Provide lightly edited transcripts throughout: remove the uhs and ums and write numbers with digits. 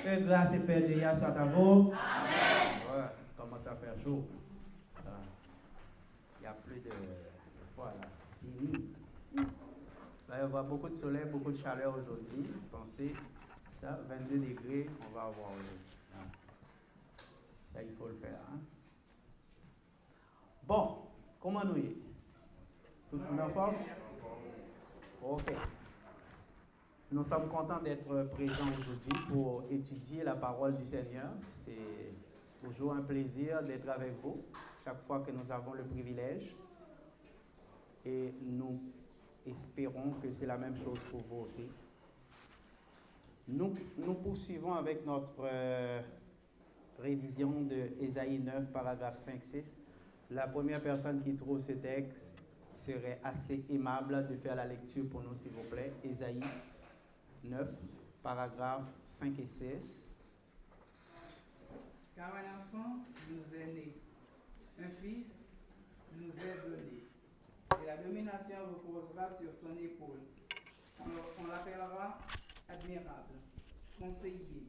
Que grâce et paix de Yah soit à vous. Amen. Ouais, commence à faire chaud. Il y a plus de fois là, c'est fini. Là, on voit beaucoup de soleil, beaucoup de chaleur aujourd'hui. Pensez, ça, 22 degrés, on va avoir aujourd'hui. Ça, il faut le faire. Hein? Bon, comment nous y est? Tout le monde en forme? Ok. Nous sommes contents d'être présents aujourd'hui pour étudier la parole du Seigneur. C'est toujours un plaisir d'être avec vous, chaque fois que nous avons le privilège. Et nous espérons que c'est la même chose pour vous aussi. Nous poursuivons avec notre révision de Ésaïe 9, paragraphe 5-6. La première personne qui trouve ce texte serait assez aimable de faire la lecture pour nous, s'il vous plaît. Ésaïe 9, paragraphes 5 et 6. Car un enfant nous est né, un fils nous est donné, et la domination reposera sur son épaule. On l'appellera admirable, conseiller,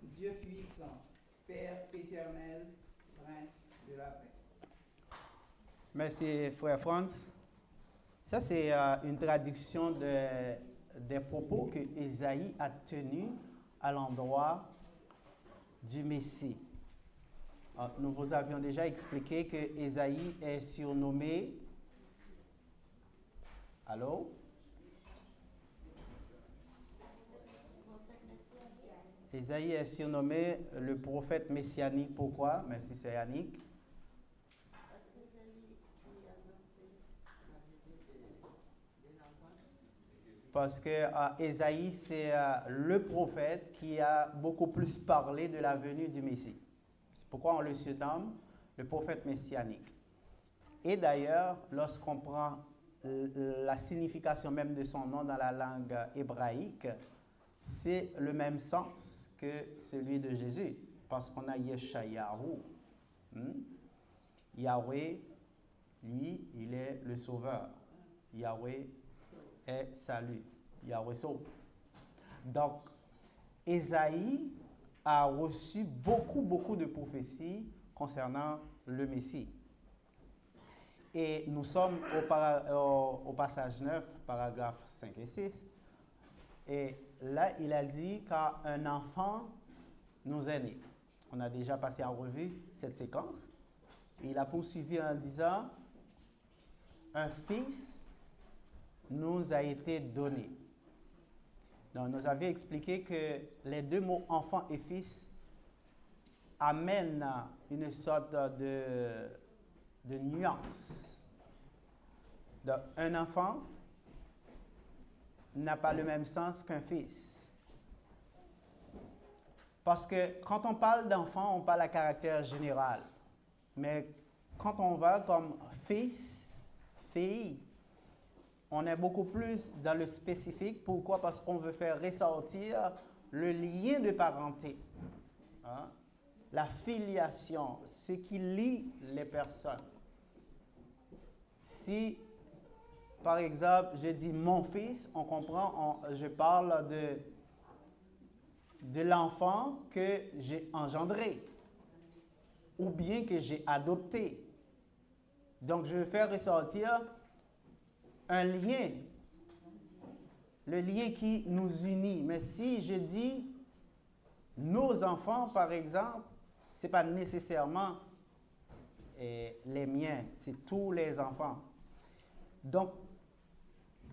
Dieu puissant, Père éternel, Prince de la paix. Merci, frère Franz. Ça, c'est une traduction des propos que Ésaïe a tenus à l'endroit du Messie. Nous vous avions déjà expliqué que Ésaïe est surnommé... Allô? Ésaïe est surnommé le prophète messianique. Pourquoi? Merci, c'est Yannick. Parce que c'est lui qui a annoncé la venue de l'enfant. Parce que Ésaïe, c'est le prophète qui a beaucoup plus parlé de la venue du Messie. C'est pourquoi on le surnomme le prophète messianique. Et d'ailleurs, lorsqu'on prend la signification même de son nom dans la langue hébraïque, c'est le même sens que celui de Jésus. Parce qu'on a Yeshayahu. Yahweh, lui, il est le sauveur. Yahweh est salut. Yahweh sauve. Donc, Ésaïe a reçu beaucoup de prophéties concernant le Messie. Et nous sommes au passage 9, paragraphes 5 et 6. Et là, il a dit qu'un enfant nous est né. On a déjà passé en revue cette séquence. Et il a poursuivi en disant, un fils nous a été donné. Donc, nous avions expliqué que les deux mots enfant et fils amènent une sorte de nuance. Donc, un enfant n'a pas le même sens qu'un fils. Parce que quand on parle d'enfant, on parle à caractère général. Mais quand on va comme fils, fille, on est beaucoup plus dans le spécifique. Pourquoi? Parce qu'on veut faire ressortir le lien de parenté. Hein? La filiation, ce qui lie les personnes. Si, par exemple, je dis mon fils, on comprend, je parle de l'enfant que j'ai engendré ou bien que j'ai adopté. Donc, je veux faire ressortir un lien, le lien qui nous unit. Mais si je dis nos enfants, par exemple, ce n'est pas nécessairement les miens, c'est tous les enfants. Donc,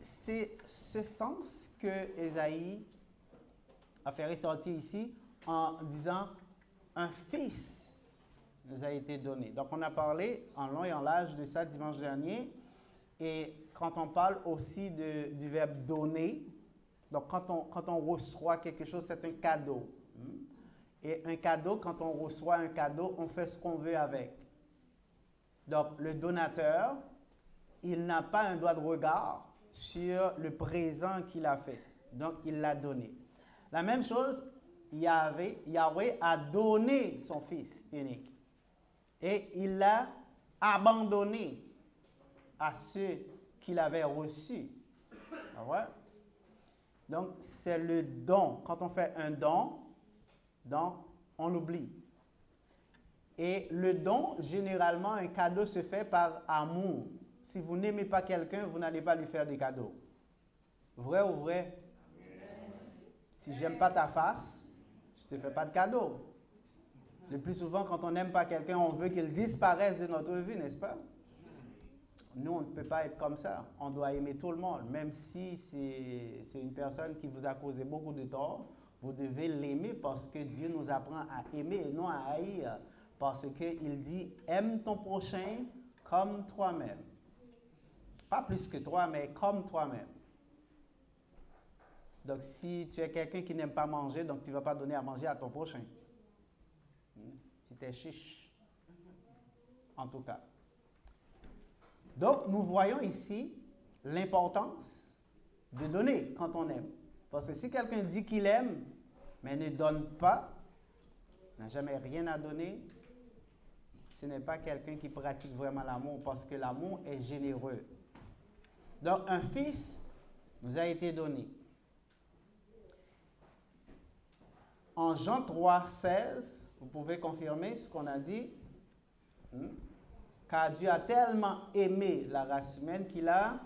c'est ce sens que Ésaïe a fait ressortir ici en disant un fils nous a été donné. Donc, on a parlé en long et en large de ça dimanche dernier. Et quand on parle aussi du verbe donner, donc quand on reçoit quelque chose, c'est un cadeau. Et un cadeau, quand on reçoit un cadeau, on fait ce qu'on veut avec. Donc, le donateur, il n'a pas un droit de regard sur le présent qu'il a fait. Donc, il l'a donné. La même chose, Yahweh a donné son Fils unique. Et il l'a abandonné à ceux qu'il avait reçus. Ah ouais? Donc, c'est le don. Quand on fait un don, Donc, on l'oublie. Et le don, généralement, un cadeau se fait par amour. Si vous n'aimez pas quelqu'un, vous n'allez pas lui faire des cadeaux. Vrai ou vrai? Si j'aime pas ta face, je ne te fais pas de cadeau. Le plus souvent, quand on n'aime pas quelqu'un, on veut qu'il disparaisse de notre vie, n'est-ce pas? Nous, on ne peut pas être comme ça. On doit aimer tout le monde. Même si c'est une personne qui vous a causé beaucoup de tort, vous devez l'aimer parce que Dieu nous apprend à aimer et non à haïr. Parce qu'il dit, aime ton prochain comme toi-même. Pas plus que toi, mais comme toi-même. Donc, si tu es quelqu'un qui n'aime pas manger, donc tu ne vas pas donner à manger à ton prochain. Si tu es chiche. En tout cas. Donc, nous voyons ici l'importance de donner quand on aime. Parce que si quelqu'un dit qu'il aime, mais ne donne pas, n'a jamais rien à donner, ce n'est pas quelqu'un qui pratique vraiment l'amour, parce que l'amour est généreux. Donc, un fils nous a été donné. En Jean 3, 16, vous pouvez confirmer ce qu'on a dit. Car Dieu a tellement aimé la race humaine qu'il a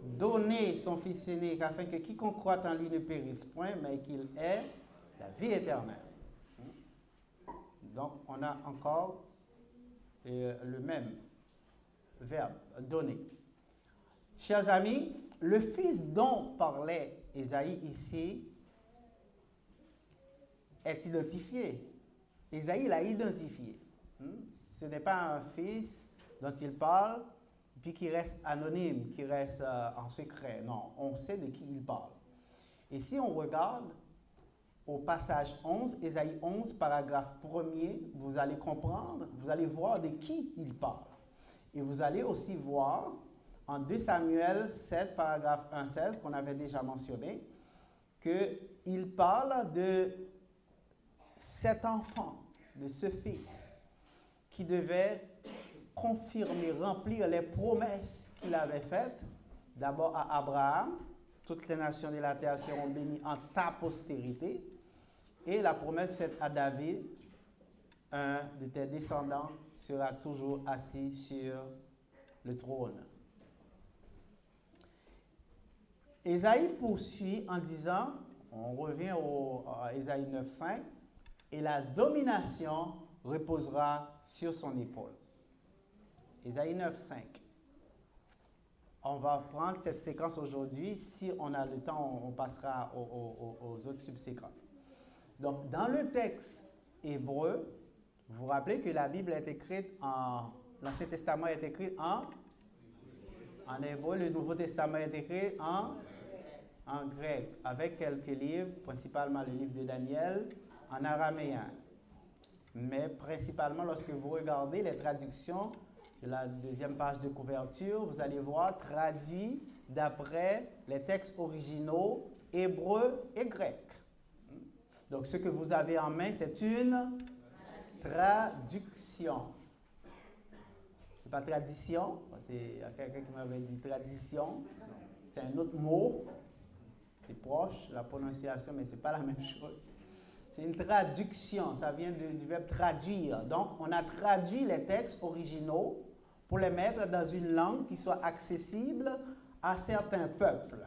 donné son Fils unique afin que quiconque croit en lui ne périsse point, mais qu'il ait la vie éternelle. Donc, on a encore le même verbe, donner. Chers amis, le Fils dont parlait Ésaïe ici est identifié. Ésaïe l'a identifié. Ce n'est pas un fils dont il parle, puis qui reste anonyme, qui reste en secret. Non, on sait de qui il parle. Et si on regarde au passage 11, Ésaïe 11, paragraphe 1er, vous allez comprendre, vous allez voir de qui il parle. Et vous allez aussi voir en 2 Samuel 7, paragraphe 1, 16, qu'on avait déjà mentionné, qu'il parle de cet enfant, de ce fils, qui devait confirmer, remplir les promesses qu'il avait faites, d'abord à Abraham, toutes les nations de la terre seront bénies en ta postérité, et la promesse faite à David, un de tes descendants sera toujours assis sur le trône. Ésaïe poursuit en disant, on revient à Ésaïe 9,5, et la domination reposera sur son épaule. Ésaïe 9,5. On va prendre cette séquence aujourd'hui. Si on a le temps, on passera aux autres subséquents. Donc, dans le texte hébreu, vous vous rappelez que la Bible est écrite l'Ancien Testament est écrit en hébreu, le Nouveau Testament est écrit en grec, avec quelques livres, principalement le livre de Daniel, en araméen. Mais principalement, lorsque vous regardez les traductions de la deuxième page de couverture, vous allez voir traduit d'après les textes originaux hébreux et grecs. Donc, ce que vous avez en main, c'est une traduction. Ce n'est pas tradition. Il y a quelqu'un qui m'avait dit tradition. C'est un autre mot. C'est proche, la prononciation, mais ce n'est pas la même chose. C'est une traduction, ça vient du verbe traduire. Donc, on a traduit les textes originaux pour les mettre dans une langue qui soit accessible à certains peuples.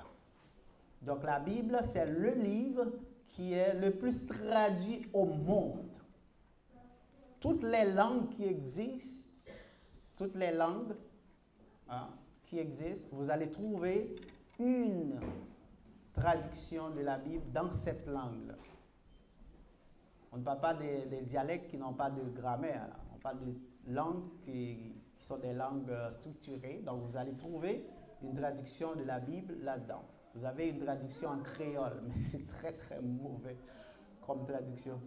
Donc, la Bible, c'est le livre qui est le plus traduit au monde. Toutes les langues qui existent, vous allez trouver une traduction de la Bible dans cette langue-là. On ne parle pas des dialectes qui n'ont pas de grammaire. Là. On parle de langues qui sont des langues structurées. Donc, vous allez trouver une traduction de la Bible là-dedans. Vous avez une traduction en créole, mais c'est très, très mauvais comme traduction.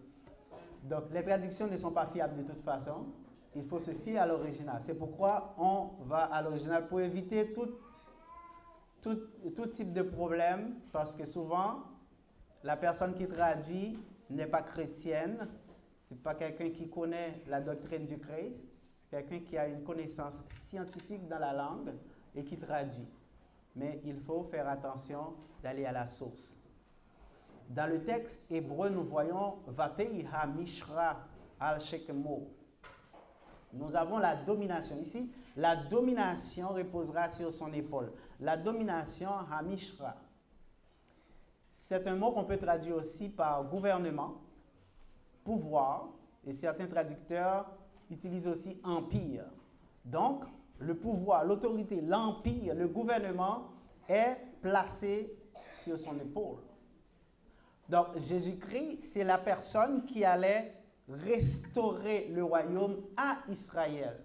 Donc, les traductions ne sont pas fiables de toute façon. Il faut se fier à l'original. C'est pourquoi on va à l'original pour éviter tout type de problème, parce que souvent, la personne qui traduit n'est pas chrétienne, ce n'est pas quelqu'un qui connaît la doctrine du Christ, c'est quelqu'un qui a une connaissance scientifique dans la langue et qui traduit. Mais il faut faire attention d'aller à la source. Dans le texte hébreu, nous voyons Vatei ha-mishra al-shekemo. Nous avons la domination. Ici, la domination reposera sur son épaule. La domination ha-mishra. C'est un mot qu'on peut traduire aussi par gouvernement, pouvoir, et certains traducteurs utilisent aussi empire. Donc, le pouvoir, l'autorité, l'empire, le gouvernement est placé sur son épaule. Donc, Jésus-Christ, c'est la personne qui allait restaurer le royaume à Israël.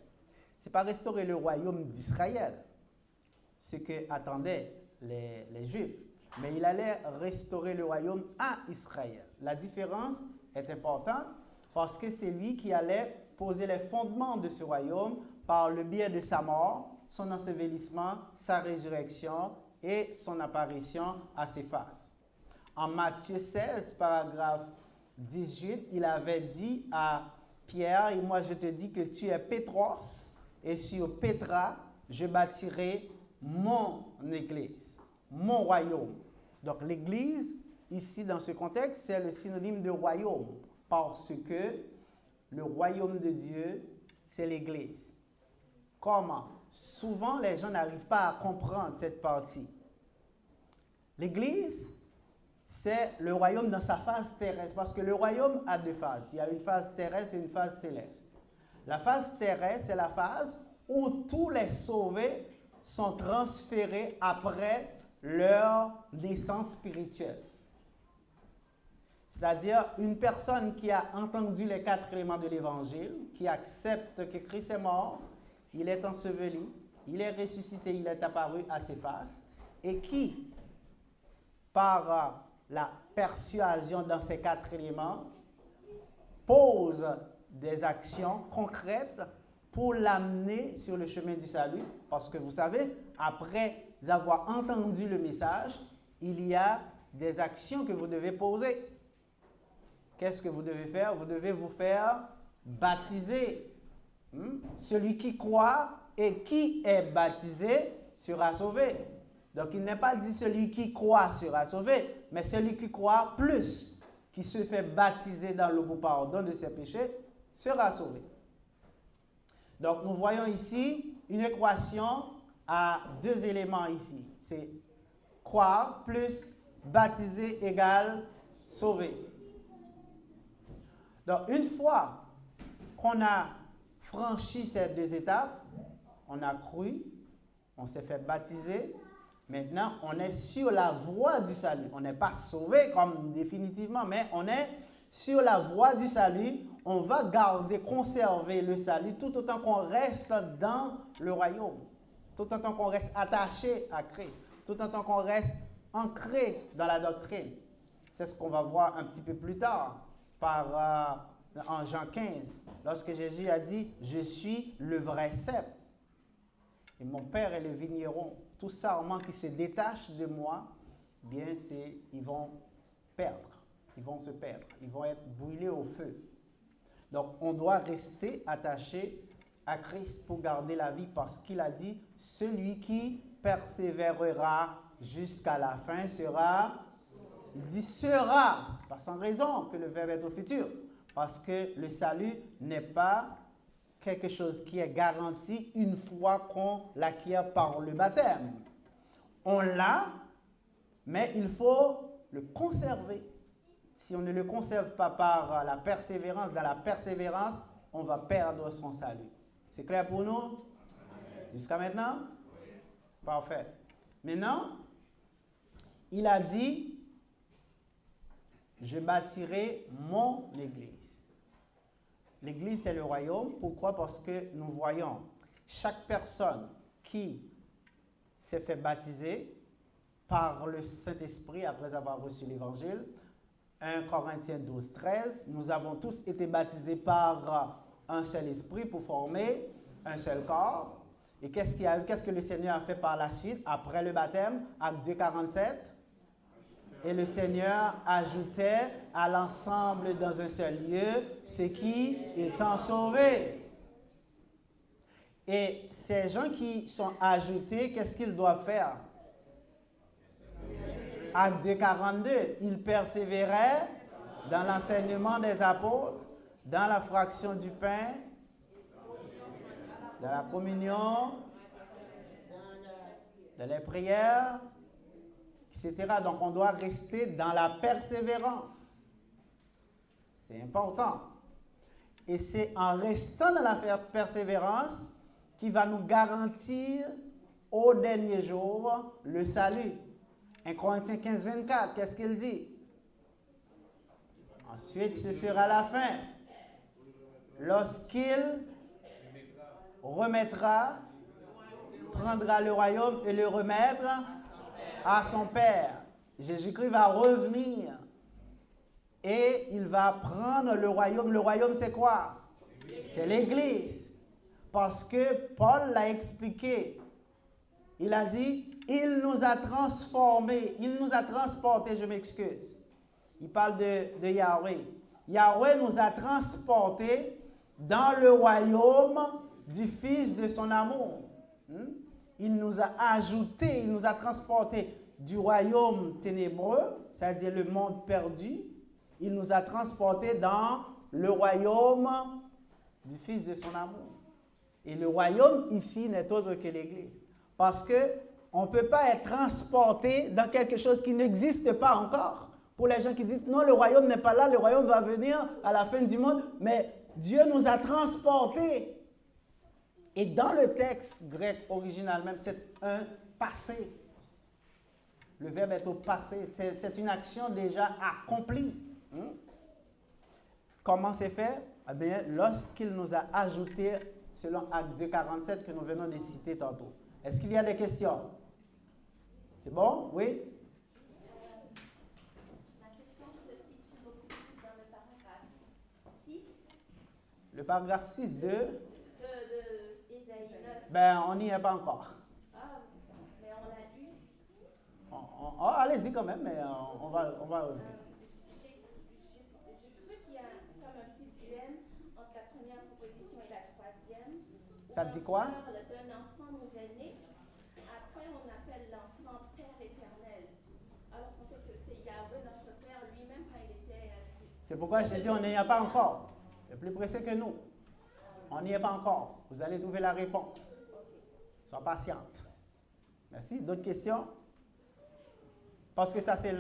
Ce n'est pas restaurer le royaume d'Israël, ce qu'attendaient les Juifs, mais il allait restaurer le royaume à Israël. La différence est importante parce que c'est lui qui allait poser les fondements de ce royaume par le biais de sa mort, son ensevelissement, sa résurrection et son apparition à Céphas. En Matthieu 16, paragraphe 18, il avait dit à Pierre, et moi je te dis que tu es Pétros, et sur Pétra, je bâtirai mon église, mon royaume. Donc l'église, ici dans ce contexte, c'est le synonyme de royaume, parce que le royaume de Dieu, c'est l'église. Comment? Souvent, les gens n'arrivent pas à comprendre cette partie. L'église, c'est le royaume dans sa phase terrestre, parce que le royaume a deux phases. Il y a une phase terrestre et une phase céleste. La phase terrestre, c'est la phase où tous les sauvés sont transférés après leur naissance spirituelle. C'est-à-dire une personne qui a entendu les 4 éléments de l'Évangile, qui accepte que Christ est mort, il est enseveli, il est ressuscité, il est apparu à Céphas, et qui, par la persuasion dans ces 4 éléments, pose des actions concrètes pour l'amener sur le chemin du salut. Parce que vous savez, après avoir entendu le message, il y a des actions que vous devez poser. Qu'est-ce que vous devez faire? Vous devez vous faire baptiser. Celui qui croit et qui est baptisé sera sauvé. Donc il n'est pas dit celui qui croit sera sauvé, mais celui qui croit plus, qui se fait baptiser dans le pardon de ses péchés, sera sauvé. Donc nous voyons ici une équation à 2 éléments ici. C'est croire plus baptiser égale sauver. Donc une fois qu'on a franchi ces 2 étapes, on a cru, on s'est fait baptiser, maintenant on est sur la voie du salut. On n'est pas sauvé comme définitivement, mais on est sur la voie du salut. On va garder, conserver le salut tout autant qu'on reste dans le royaume, tout autant qu'on reste attaché à Christ, tout autant qu'on reste ancré dans la doctrine. C'est ce qu'on va voir un petit peu plus tard en Jean 15, lorsque Jésus a dit « Je suis le vrai cep et mon Père est le vigneron. Tout sarment qui se détache de moi, bien ils vont perdre, ils vont se perdre, ils vont être brûlés au feu. » Donc, on doit rester attaché à Christ pour garder la vie parce qu'il a dit « Celui qui persévérera jusqu'à la fin sera... » Il dit « sera », pas sans raison que le verbe est au futur, parce que le salut n'est pas quelque chose qui est garanti une fois qu'on l'acquiert par le baptême. On l'a, mais il faut le conserver. Si on ne le conserve pas par la persévérance, dans la persévérance, on va perdre son salut. C'est clair pour nous? Jusqu'à maintenant? Oui. Parfait. Maintenant, il a dit, je bâtirai mon église. L'église, c'est le royaume. Pourquoi? Parce que nous voyons chaque personne qui s'est fait baptiser par le Saint-Esprit après avoir reçu l'Évangile. 1 Corinthiens 12, 13. Nous avons tous été baptisés par un seul esprit pour former un seul corps. Et qu'est-ce que le Seigneur a fait par la suite, après le baptême? Acte 2, 47. Et le Seigneur ajoutait à l'ensemble dans un seul lieu ceux qui étant sauvés. Et ces gens qui sont ajoutés, qu'est-ce qu'ils doivent faire? Acte 2, 42, il persévérait dans l'enseignement des apôtres, dans la fraction du pain, dans la communion, dans les prières, etc. Donc, on doit rester dans la persévérance. C'est important. Et c'est en restant dans la persévérance qui va nous garantir au dernier jour le salut. 1 Corinthiens 15, 24, qu'est-ce qu'il dit? Ensuite, ce sera la fin. Lorsqu'il remettra, prendra le royaume et le remettre à son Père. Jésus-Christ va revenir et il va prendre le royaume. Le royaume, c'est quoi? C'est l'Église. Parce que Paul l'a expliqué. Il a dit, il nous a transformés, il nous a transportés, je m'excuse. Il parle de Yahweh. Yahweh nous a transportés dans le royaume du Fils de son amour. Il nous a ajoutés, il nous a transportés du royaume ténébreux, c'est-à-dire le monde perdu. Il nous a transportés dans le royaume du Fils de son amour. Et le royaume ici n'est autre que l'Église. Parce qu'on ne peut pas être transporté dans quelque chose qui n'existe pas encore. Pour les gens qui disent, non, le royaume n'est pas là, le royaume va venir à la fin du monde. Mais Dieu nous a transportés. Et dans le texte grec original même, c'est un passé. Le verbe est au passé. C'est une action déjà accomplie. Comment c'est fait? Eh bien, lorsqu'il nous a ajouté, selon Acte 2, 47 que nous venons de citer tantôt. Est-ce qu'il y a des questions? C'est bon? Oui? La question se situe beaucoup plus dans le paragraphe 6. Le paragraphe 6 de Ésaïe 9. Ben, on n'y est pas encore. Ah, mais on l'a eu. Allez-y quand même, mais on va revenir. J'ai cru qu'il y a comme un petit dilemme entre la première proposition et la troisième. Ça dit quoi? On parle d'un enfant nous est né. Après, on appelle l'enfant Père éternel. Alors, je pensais que c'est Yahweh, notre Père lui-même, quand il était... C'est pourquoi j'ai dit on n'y est pas encore. C'est plus pressé que nous. On n'y est pas encore. Vous allez trouver la réponse. Sois patiente. Merci. D'autres questions? Parce que ça, c'est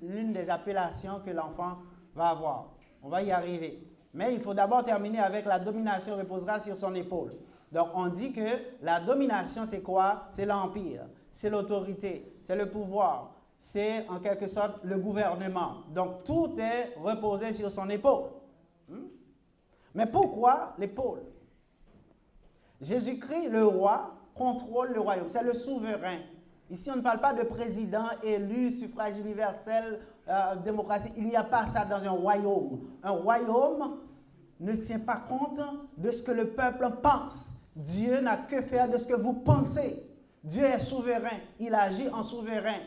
l'une des appellations que l'enfant va avoir. On va y arriver. Mais il faut d'abord terminer avec la domination reposera sur son épaule. Donc, on dit que la domination, c'est quoi? C'est l'empire, c'est l'autorité, c'est le pouvoir, c'est en quelque sorte le gouvernement. Donc, tout est reposé sur son épaule. Mais pourquoi l'épaule? Jésus-Christ, le roi, contrôle le royaume. C'est le souverain. Ici, on ne parle pas de président élu, suffrage universel, démocratie. Il n'y a pas ça dans un royaume. Un royaume ne tient pas compte de ce que le peuple pense. Dieu n'a que faire de ce que vous pensez. Dieu est souverain. Il agit en souverain.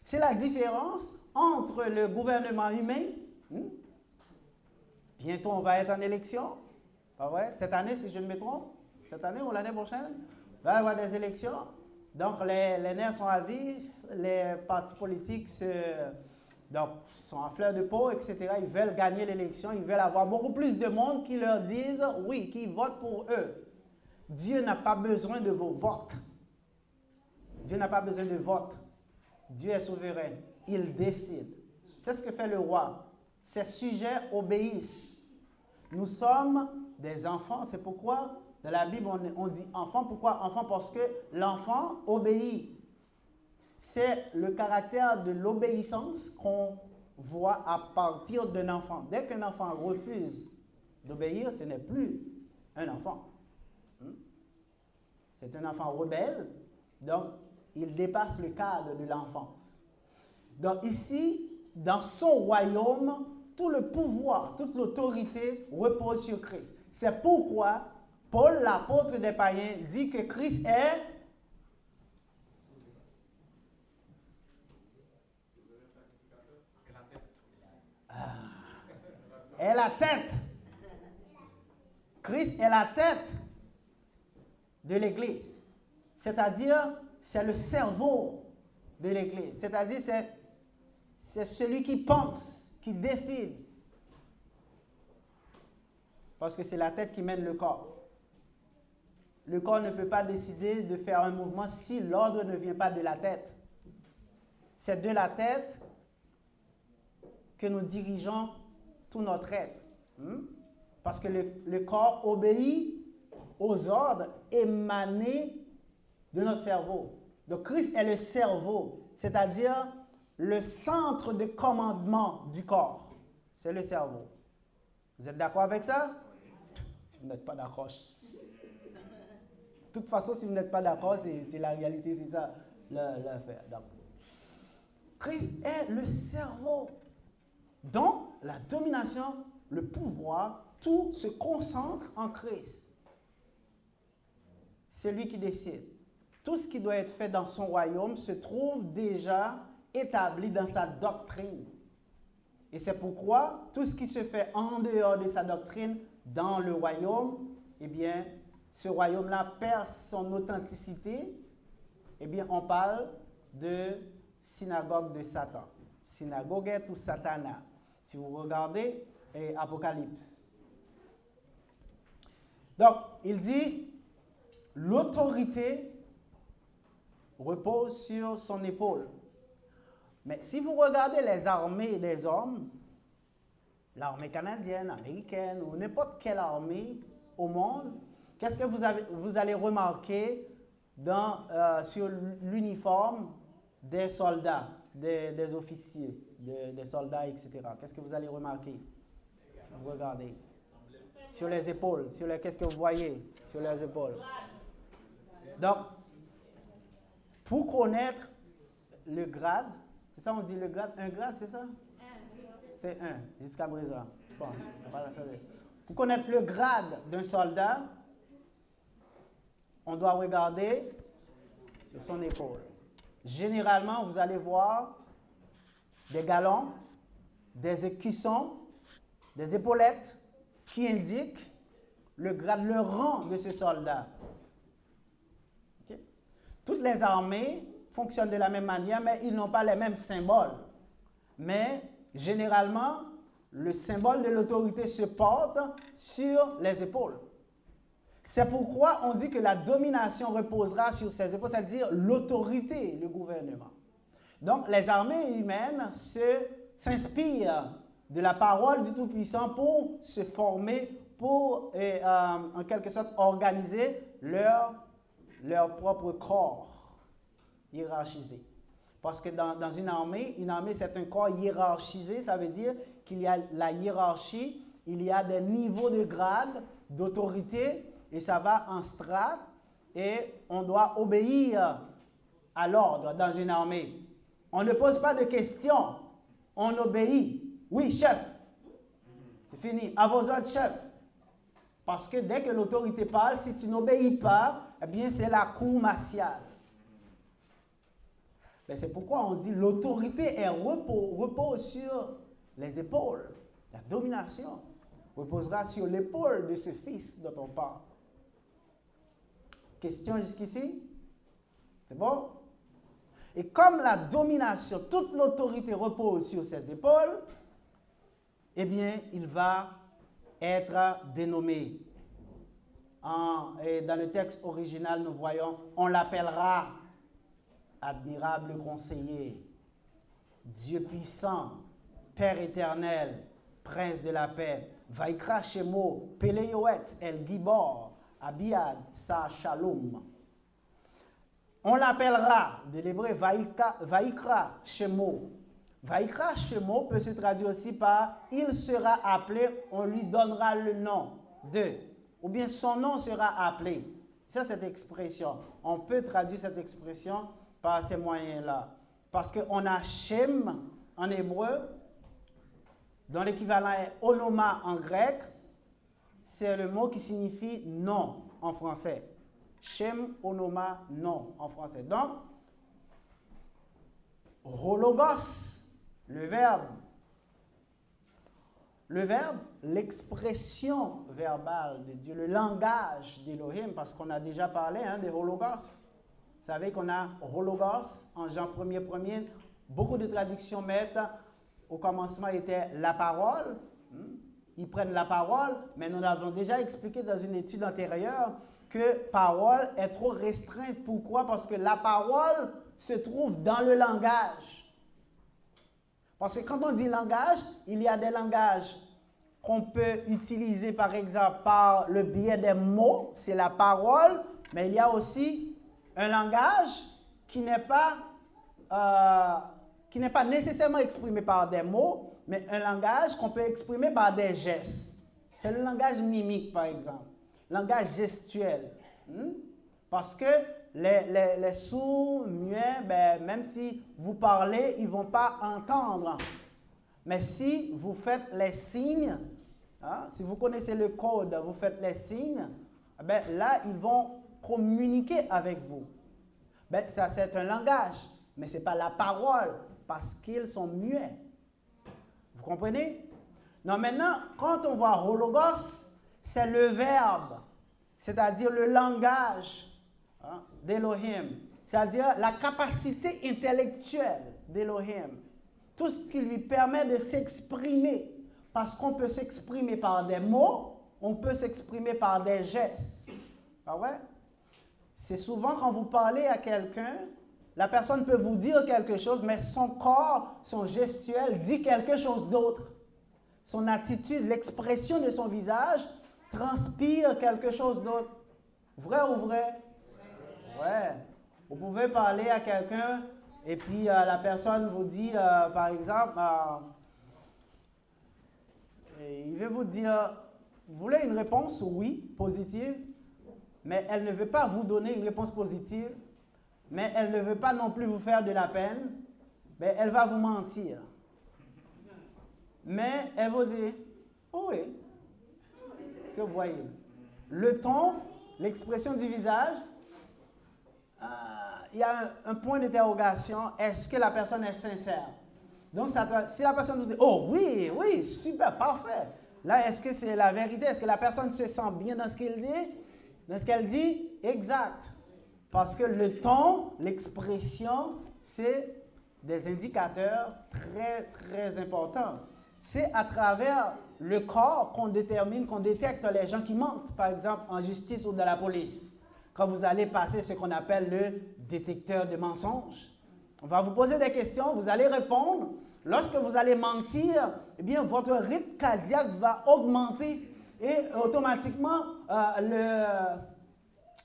C'est la différence entre le gouvernement humain. Bientôt, on va être en élection. Pas vrai? Cette année, si je ne me trompe. Cette année ou l'année prochaine, il va y avoir des élections. Donc, les nerfs sont à vif. Les partis politiques sont en fleur de peau, etc. Ils veulent gagner l'élection. Ils veulent avoir beaucoup plus de monde qui leur disent oui, qui votent pour eux. Dieu n'a pas besoin de vos votes. Dieu n'a pas besoin de vote. Dieu est souverain. Il décide. C'est ce que fait le roi. Ses sujets obéissent. Nous sommes des enfants. C'est pourquoi dans la Bible on dit enfant. Pourquoi enfant? Parce que l'enfant obéit. C'est le caractère de l'obéissance qu'on voit à partir d'un enfant. Dès qu'un enfant refuse d'obéir, ce n'est plus un enfant. C'est un enfant rebelle, donc il dépasse le cadre de l'enfance. Donc ici, dans son royaume, tout le pouvoir, toute l'autorité repose sur Christ. C'est pourquoi Paul, l'apôtre des païens, dit que Christ est la tête. Christ est la tête de l'Église. C'est-à-dire, c'est le cerveau de l'Église. C'est-à-dire, c'est c'est celui qui pense, qui décide. Parce que c'est la tête qui mène le corps. Le corps ne peut pas décider de faire un mouvement si l'ordre ne vient pas de la tête. C'est de la tête que nous dirigeons tout notre être. Parce que le corps obéit aux ordres émanés de notre cerveau. Donc Christ est le cerveau, c'est-à-dire le centre de commandement du corps. C'est le cerveau. Vous êtes d'accord avec ça? Si vous n'êtes pas d'accord, de toute façon, si vous n'êtes pas d'accord, c'est la réalité, c'est ça l'affaire. Christ est le cerveau. Donc, la domination, le pouvoir, tout se concentre en Christ. C'est lui qui décide. Tout ce qui doit être fait dans son royaume se trouve déjà établi dans sa doctrine. Et c'est pourquoi tout ce qui se fait en dehors de sa doctrine dans le royaume, eh bien, ce royaume-là perd son authenticité. Eh bien, on parle de synagogue de Satan. Synagogue ou Satana. Si vous regardez Apocalypse. Donc, il dit, l'autorité repose sur son épaule. Mais si vous regardez les armées des hommes, l'armée canadienne, américaine ou n'importe quelle armée au monde, qu'est-ce que vous allez remarquer sur l'uniforme des soldats, des officiers, des soldats, etc. Qu'est-ce que vous allez remarquer? Si vous regardez. Sur les épaules. Qu'est-ce que vous voyez sur les épaules? Donc, pour connaître le grade, c'est ça on dit le grade? Un grade, c'est ça? C'est un, jusqu'à présent. Je pense. C'est pas ça. Pour connaître le grade d'un soldat, on doit regarder sur son épaule. Généralement, vous allez voir des galons, des écussons, des épaulettes qui indiquent le grade, le rang de ce soldat. Okay? Toutes les armées fonctionnent de la même manière, mais ils n'ont pas les mêmes symboles. Mais généralement, le symbole de l'autorité se porte sur les épaules. C'est pourquoi on dit que la domination reposera sur ses épaules, c'est-à-dire l'autorité, le gouvernement. Donc, les armées humaines s'inspirent de la parole du Tout-Puissant pour se former, pour, en quelque sorte, organiser leur propre corps hiérarchisé. Parce que dans une armée, c'est un corps hiérarchisé, ça veut dire qu'il y a la hiérarchie, il y a des niveaux de grade, d'autorité, et ça va en strates, et on doit obéir à l'ordre dans une armée. On ne pose pas de questions, on obéit. Oui, chef. C'est fini. À vos ordres, chef. Parce que dès que l'autorité parle, si tu n'obéis pas, eh bien, c'est la cour martiale. Mais c'est pourquoi on dit l'autorité repose sur les épaules. La domination reposera sur l'épaule de ce fils dont on parle. Question jusqu'ici? C'est bon? Et comme la domination, toute l'autorité repose sur ses épaules, eh bien, il va être dénommé. Et dans le texte original, nous voyons, on l'appellera admirable conseiller, Dieu puissant, Père éternel, Prince de la paix, Vaikra Shemo, Peleyoet, El Gibor, Abiad, Sa Shalom. On l'appellera, de l'hébreu, Vaikra Shemo. Vaikra Shemo peut se traduire aussi par « il sera appelé », on lui donnera le nom de, ou bien son nom sera appelé. Ça, cette expression. On peut traduire cette expression par ces moyens-là. Parce qu'on a Shem en hébreu, dont l'équivalent est onoma en grec, c'est le mot qui signifie nom en français. Shem, onoma, nom en français. Donc, hologos, le verbe, l'expression verbale de Dieu, le langage d'Élohim, parce qu'on a déjà parlé des hologos. Vous savez qu'on a hologos en Jean 1er, beaucoup de traductions mettent au commencement était la parole. Ils prennent la parole, mais nous l'avons déjà expliqué dans une étude antérieure que parole est trop restreinte. Pourquoi? Parce que la parole se trouve dans le langage. Parce que quand on dit langage, il y a des langages qu'on peut utiliser, par exemple, par le biais des mots, c'est la parole, mais il y a aussi un langage qui n'est pas nécessairement exprimé par des mots, mais un langage qu'on peut exprimer par des gestes. C'est le langage mimique, par exemple, langage gestuel. Parce que les sourds, muets, même si vous parlez, ils ne vont pas entendre. Mais si vous faites les signes, si vous connaissez le code, vous faites les signes, là, ils vont communiquer avec vous. Ça, c'est un langage, mais ce n'est pas la parole, parce qu'ils sont muets. Vous comprenez? Non, maintenant, quand on voit hologos, c'est le verbe, c'est-à-dire le langage d'Elohim, c'est-à-dire la capacité intellectuelle d'Elohim. Tout ce qui lui permet de s'exprimer, parce qu'on peut s'exprimer par des mots, on peut s'exprimer par des gestes. Ah ouais? C'est souvent quand vous parlez à quelqu'un, la personne peut vous dire quelque chose, mais son corps, son gestuel dit quelque chose d'autre. Son attitude, l'expression de son visage transpire quelque chose d'autre. Vrai ou vrai? Ouais. Vous pouvez parler à quelqu'un et puis la personne vous dit, par exemple, il veut vous dire, vous voulez une réponse, oui, positive, mais elle ne veut pas vous donner une réponse positive, mais elle ne veut pas non plus vous faire de la peine, elle va vous mentir. Mais elle vous dit, oh oui, si vous voyez, le ton, l'expression du visage, il y a un point d'interrogation, est-ce que la personne est sincère? Donc, si la personne vous dit, oh oui, oui, super, parfait, là, est-ce que c'est la vérité? Est-ce que la personne se sent bien dans ce qu'elle dit? Dans ce qu'elle dit? Exact. Parce que le ton, l'expression, c'est des indicateurs très, très importants. C'est à travers le corps qu'on détermine, qu'on détecte les gens qui mentent, par exemple, en justice ou dans la police. Quand vous allez passer ce qu'on appelle le détecteur de mensonges, on va vous poser des questions, vous allez répondre. Lorsque vous allez mentir, eh bien, votre rythme cardiaque va augmenter et automatiquement,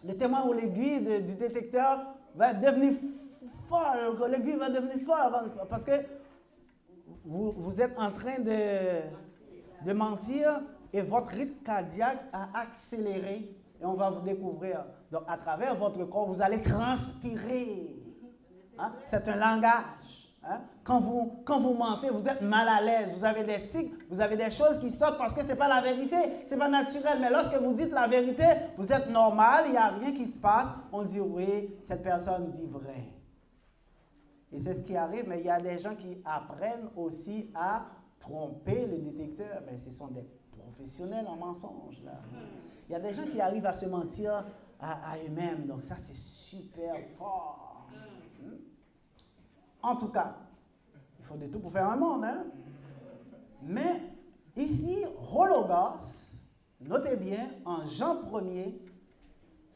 le témoin ou l'aiguille du détecteur va devenir folle, l'aiguille va devenir folle parce que vous êtes en train de mentir et votre rythme cardiaque a accéléré et on va vous découvrir. Donc, à travers votre corps, vous allez transpirer. C'est un langage. Quand vous mentez, vous êtes mal à l'aise, vous avez des tics, vous avez des choses qui sortent parce que ce n'est pas la vérité, ce n'est pas naturel. Mais lorsque vous dites la vérité, vous êtes normal, il n'y a rien qui se passe. On dit oui, cette personne dit vrai. Et c'est ce qui arrive, mais il y a des gens qui apprennent aussi à tromper le détecteur. Mais ce sont des professionnels en mensonge, là. Il y a des gens qui arrivent à se mentir à eux-mêmes. Donc ça, c'est super fort. En tout cas, il faut de tout pour faire un monde. Mais ici, hologos, notez bien, en Jean 1er,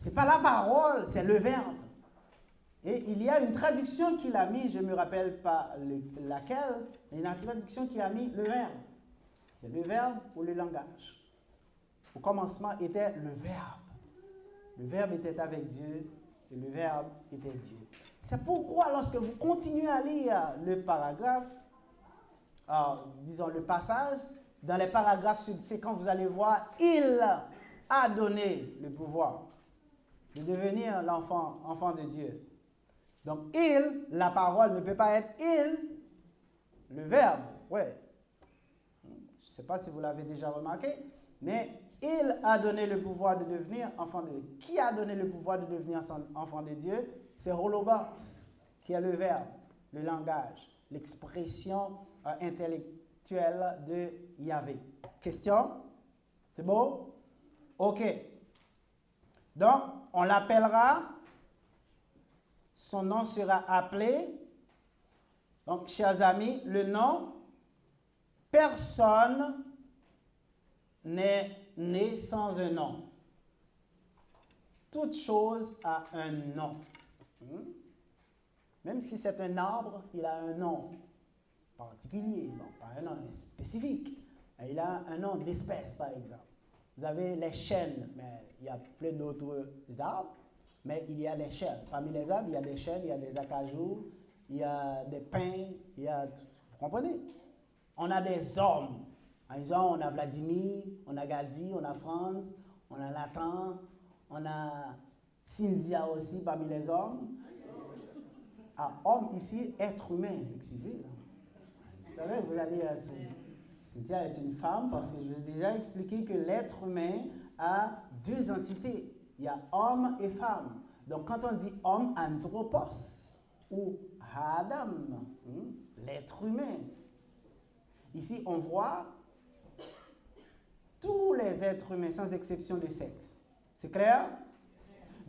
ce n'est pas la parole, c'est le verbe. Et il y a une traduction qu'il a mis, je ne me rappelle pas laquelle, mais une traduction qui a mis le verbe. C'est le verbe ou le langage. Au commencement était le verbe. Le verbe était avec Dieu et le verbe était Dieu. C'est pourquoi lorsque vous continuez à lire le paragraphe, disons le passage, dans les paragraphes subséquents, vous allez voir, il a donné le pouvoir de devenir enfant de Dieu. Donc, il, la parole ne peut pas être il, le verbe, ouais. Je ne sais pas si vous l'avez déjà remarqué, mais il a donné le pouvoir de devenir enfant de Dieu. Qui a donné le pouvoir de devenir enfant de Dieu? C'est hologos, qui est le verbe, le langage, l'expression intellectuelle de Yahvé. Question? C'est beau? OK. Donc, on l'appellera, son nom sera appelé. Donc, chers amis, le nom personne n'est né sans un nom. Toute chose a un nom. Même si c'est un arbre, il a un nom particulier, bon, pas un nom spécifique. Il a un nom d'espèce, par exemple. Vous avez les chênes, mais il y a plein d'autres arbres, mais il y a les chênes. Parmi les arbres, il y a des chênes, il y a des acajou, il y a des pins, il y a... Vous comprenez? On a des hommes. Par exemple, on a Vladimir, on a Gadi, on a Franz, on a Nathan, on a Cynthia aussi parmi les hommes. Ah, homme ici, être humain, excusez. Vous savez, vous allez... Cynthia est une femme parce que je vous ai déjà expliqué que l'être humain a deux entités. Il y a homme et femme. Donc quand on dit homme, anthropos ou Adam, l'être humain. Ici, on voit tous les êtres humains sans exception de sexe. C'est clair?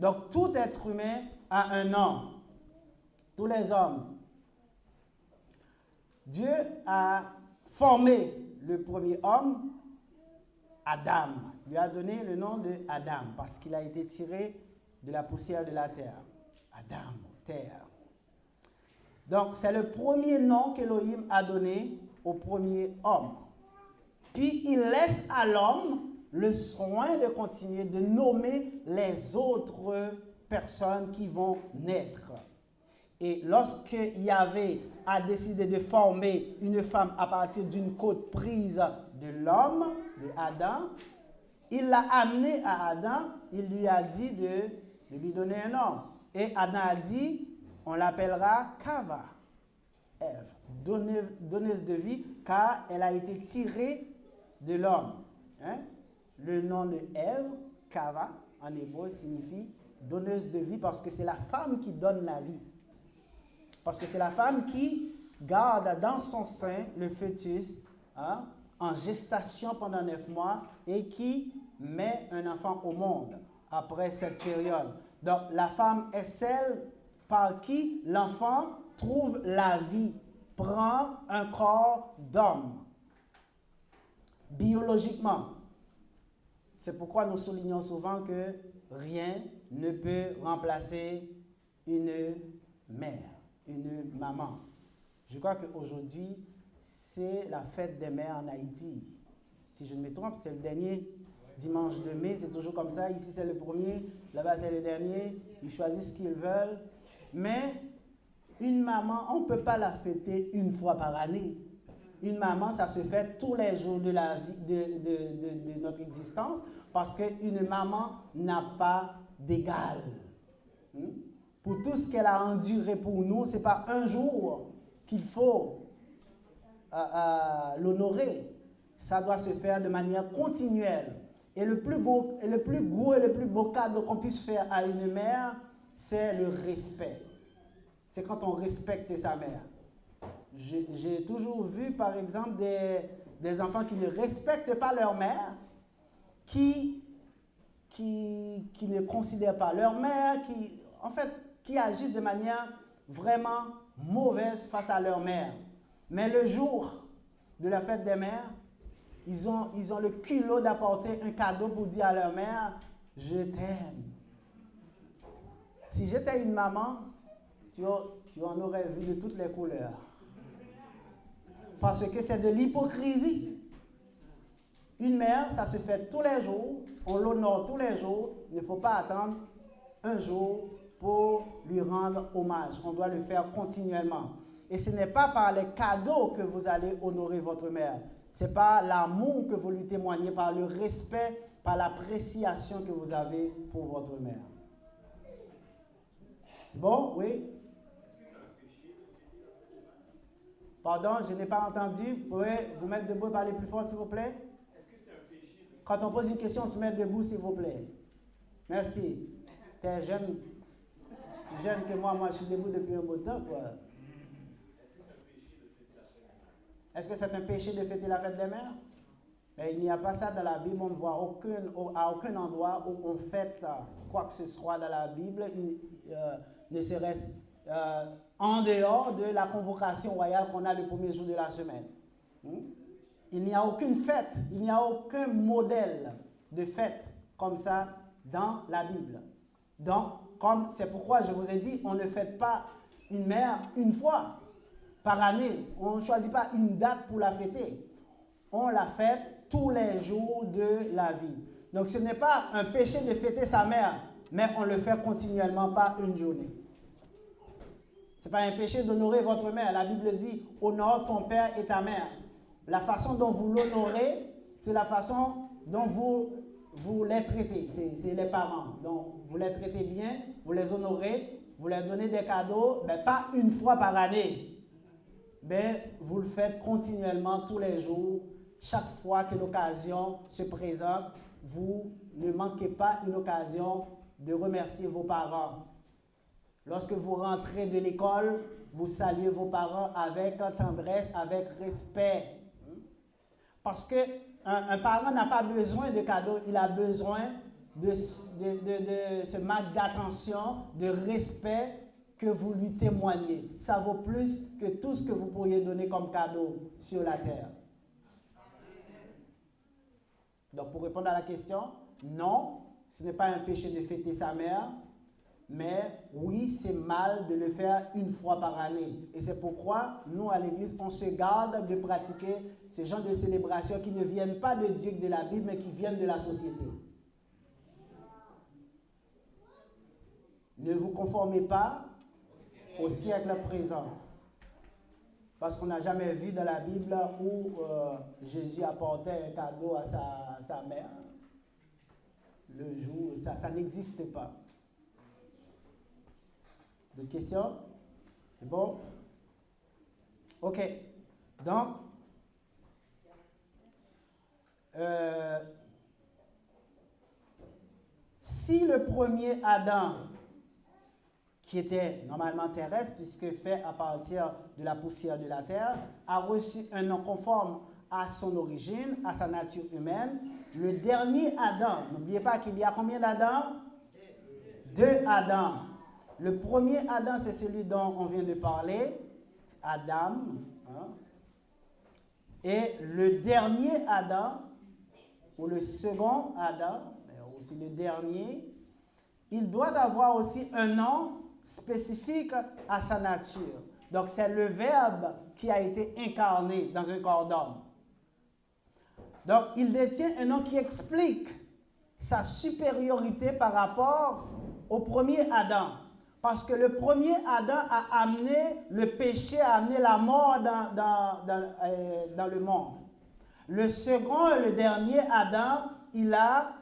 Donc tout être humain a un nom. Tous les hommes. Dieu a formé le premier homme, Adam. Il lui a donné le nom de Adam parce qu'il a été tiré de la poussière de la terre. Adam, terre. Donc, c'est le premier nom qu'Élohim a donné au premier homme. Puis, il laisse à l'homme le soin de continuer de nommer les autres personnes qui vont naître. Et lorsque Yahvé a décidé de former une femme à partir d'une côte prise de l'homme, de Adam, il l'a amené à Adam, il lui a dit de lui donner un nom. Et Adam a dit, on l'appellera Kava, Ève, donneuse de vie, car elle a été tirée de l'homme. Le nom de Ève, Kava, en hébreu, signifie donneuse de vie parce que c'est la femme qui donne la vie. Parce que c'est la femme qui garde dans son sein le fœtus en gestation pendant 9 mois et qui met un enfant au monde après cette période. Donc, la femme est celle par qui l'enfant trouve la vie, prend un corps d'homme. Biologiquement. C'est pourquoi nous soulignons souvent que rien ne peut remplacer une mère. Une maman. Je crois qu'aujourd'hui, c'est la fête des mères en Haïti. Si je ne me trompe, c'est le dernier dimanche de mai, c'est toujours comme ça. Ici, c'est le premier, là-bas, c'est le dernier. Ils choisissent ce qu'ils veulent. Mais une maman, on ne peut pas la fêter une fois par année. Une maman, ça se fait tous les jours de la vie, de notre existence, parce qu'une maman n'a pas d'égal. Pour tout ce qu'elle a enduré pour nous, ce n'est pas un jour qu'il faut l'honorer. Ça doit se faire de manière continuelle. Et le plus beau et le plus beau cadeau qu'on puisse faire à une mère, c'est le respect. C'est quand on respecte sa mère. J'ai toujours vu, par exemple, des enfants qui ne respectent pas leur mère, qui ne considèrent pas leur mère, qui agissent de manière vraiment mauvaise face à leur mère. Mais le jour de la fête des mères, ils ont le culot d'apporter un cadeau pour dire à leur mère, je t'aime. Si j'étais une maman, tu en aurais vu de toutes les couleurs. Parce que c'est de l'hypocrisie. Une mère, ça se fait tous les jours, on l'honore tous les jours, il ne faut pas attendre un jour pour lui rendre hommage. On doit le faire continuellement. Et ce n'est pas par les cadeaux que vous allez honorer votre mère. Ce n'est pas l'amour que vous lui témoignez, par le respect, par l'appréciation que vous avez pour votre mère. C'est bon? Oui? Pardon, je n'ai pas entendu. Vous pouvez vous mettre debout et parler plus fort, s'il vous plaît? Quand on pose une question, on se met debout, s'il vous plaît. Merci. Tu es jeune que moi, je suis debout depuis un bout de temps, toi. Est-ce que c'est un péché de fêter la fête des mères? Mais il n'y a pas ça dans la Bible. On ne voit à aucun endroit où on fête quoi que ce soit dans la Bible, ne serait-ce en dehors de la convocation royale qu'on a le premier jour de la semaine. il n'y a aucune fête, il n'y a aucun modèle de fête comme ça dans la Bible. Donc, c'est pourquoi je vous ai dit, on ne fête pas une mère une fois par année. On ne choisit pas une date pour la fêter. On la fête tous les jours de la vie. Donc, ce n'est pas un péché de fêter sa mère, mais on le fait continuellement, pas une journée. Ce n'est pas un péché d'honorer votre mère. La Bible dit, honore ton père et ta mère. La façon dont vous l'honorez, c'est la façon dont vous les traitez. C'est les parents. Donc, vous les traitez bien, vous les honorez, vous leur donnez des cadeaux, mais pas une fois par année. Mais vous le faites continuellement tous les jours. Chaque fois que l'occasion se présente, vous ne manquez pas une occasion de remercier vos parents. Lorsque vous rentrez de l'école, vous saluez vos parents avec tendresse, avec respect. Parce qu'un parent n'a pas besoin de cadeaux, il a besoin de ce manque d'attention, de respect que vous lui témoignez. Ça vaut plus que tout ce que vous pourriez donner comme cadeau sur la terre. Donc, pour répondre à la question, non, ce n'est pas un péché de fêter sa mère, mais oui, c'est mal de le faire une fois par année. Et c'est pourquoi, nous, à l'Église, on se garde de pratiquer ce genre de célébrations qui ne viennent pas de Dieu, de la Bible, mais qui viennent de la société. Ne vous conformez pas au siècle présent. Parce qu'on n'a jamais vu dans la Bible où Jésus apportait un cadeau à sa mère. Le jour, ça n'existe pas. D'autres questions? C'est bon? OK. Donc, si le premier Adam, qui était normalement terrestre, puisque fait à partir de la poussière de la terre, a reçu un nom conforme à son origine, à sa nature humaine, le dernier Adam, n'oubliez pas qu'il y a combien d'Adam? Deux Adam. Le premier Adam, c'est celui dont on vient de parler, Adam. Hein? Et le dernier Adam, ou le second Adam, mais aussi le dernier, il doit avoir aussi un nom spécifique à sa nature. Donc, c'est le Verbe qui a été incarné dans un corps d'homme. Donc, il détient un nom qui explique sa supériorité par rapport au premier Adam. Parce que le premier Adam a amené le péché, a amené la mort dans le monde. Le second et le dernier Adam, il a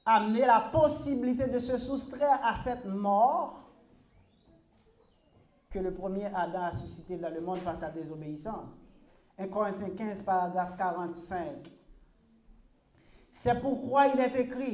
amené la possibilité de se soustraire à cette mort que le premier Adam a suscité dans le monde par sa désobéissance. 1 Corinthiens 15, paragraphe 45. C'est pourquoi il est écrit,